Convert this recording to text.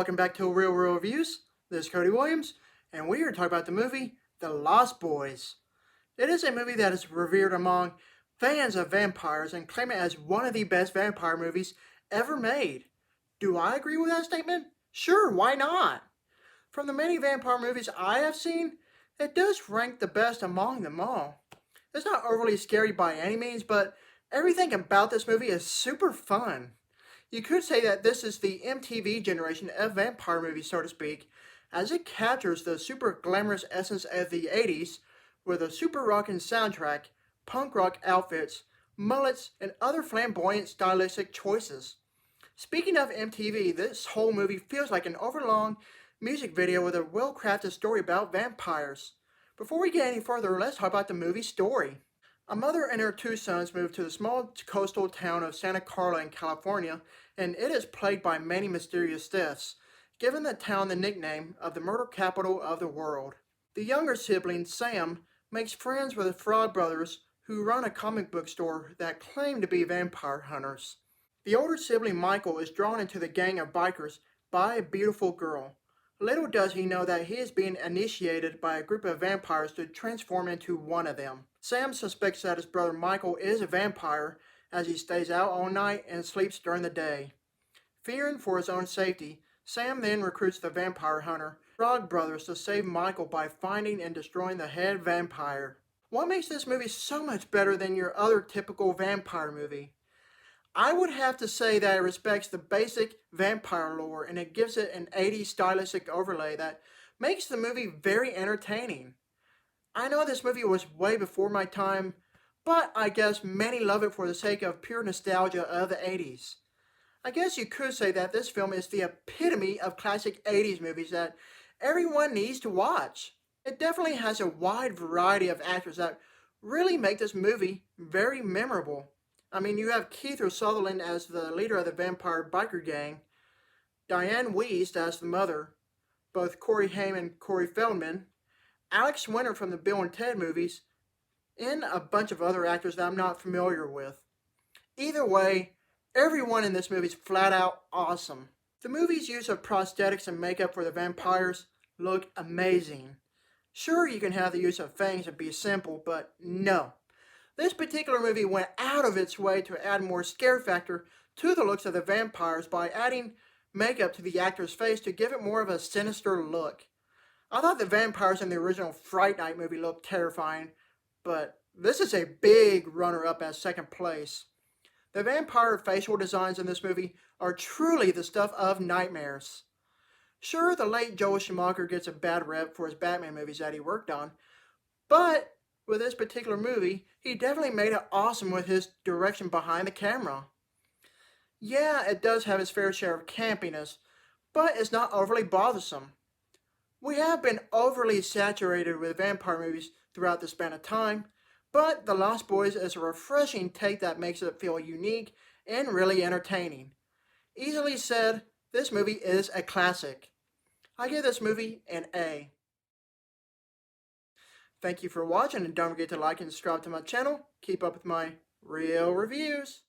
welcome back to Real Reviews. This is Cody Williams, and we are talking about the movie The Lost Boys. It is a movie that is revered among fans of vampires and claim it as one of the best vampire movies ever made. Do I agree with that statement? Sure, why not? From the many vampire movies I have seen, it does rank the best among them all. It's not overly scary by any means, but everything about this movie is super fun. You could say that this is the MTV generation of vampire movies, so to speak, as it captures the super glamorous essence of the 80s with a super rockin' soundtrack, punk rock outfits, mullets, and other flamboyant stylistic choices. Speaking of MTV, this whole movie feels like an overlong music video with a well-crafted story about vampires. Before we get any further, let's talk about the movie story. A mother and her two sons moved to the small coastal town of Santa Carla in California, and it is plagued by many mysterious deaths, giving the town the nickname of the murder capital of the world. The younger sibling, Sam, makes friends with the Frog Brothers, who run a comic book store that claim to be vampire hunters. The older sibling, Michael, is drawn into the gang of bikers by a beautiful girl. Little does he know that he is being initiated by a group of vampires to transform into one of them. Sam suspects that his brother Michael is a vampire as he stays out all night and sleeps during the day. Fearing for his own safety, Sam then recruits the vampire hunter, Frog Brothers, to save Michael by finding and destroying the head vampire. What makes this movie so much better than your other typical vampire movie? I would have to say that it respects the basic vampire lore and it gives it an 80s stylistic overlay that makes the movie very entertaining. I know this movie was way before my time, but I guess many love it for the sake of pure nostalgia of the 80s. I guess you could say that this film is the epitome of classic 80s movies that everyone needs to watch. It definitely has a wide variety of actors that really make this movie very memorable. I mean, you have Keith Sutherland as the leader of the vampire biker gang, Dianne Wiest as the mother, both Corey Haim and Corey Feldman, Alex Winter from the Bill and Ted movies, and a bunch of other actors that I'm not familiar with. Either way, everyone in this movie is flat out awesome. The movie's use of prosthetics and makeup for the vampires look amazing. Sure, you can have the use of fangs and be simple, but no. This particular movie went out of its way to add more scare factor to the looks of the vampires by adding makeup to the actor's face to give it more of a sinister look. I thought the vampires in the original Fright Night movie looked terrifying, but this is a big runner-up at second place. The vampire facial designs in this movie are truly the stuff of nightmares. Sure, the late Joel Schumacher gets a bad rep for his Batman movies that he worked on, but with this particular movie, he definitely made it awesome with his direction behind the camera. Yeah, it does have its fair share of campiness, but it's not overly bothersome. We have been overly saturated with vampire movies throughout the span of time, but The Lost Boys is a refreshing take that makes it feel unique and really entertaining. Easily said, this movie is a classic. I give this movie an A. Thank you for watching, and don't forget to like and subscribe to my channel. Keep up with my real reviews.